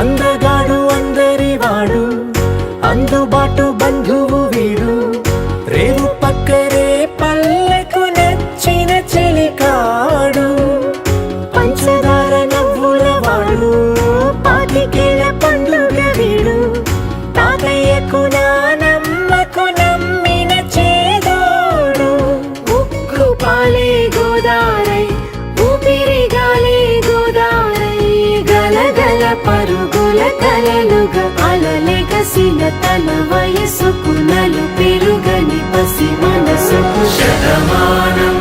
అందగాడు అందరివాడు అందుబాటు బంధువు వీడు రేవు పక్కరే పల్లెకు నచ్చిన చెలికాడు పంచదార నవ్వుల వాడు పాతికేల పండుగ వీడు తాతయ్యకు నానమ్మకు నమ్మిన చేదోడు ఉక్కు పాలే గోదారై ఊపిరి గాలే గోదారై గలగల పరుగుల కలలుగా అలలెగసిన తన వయసుకు నలు పెరుగని పసి మనసుకు శతమానం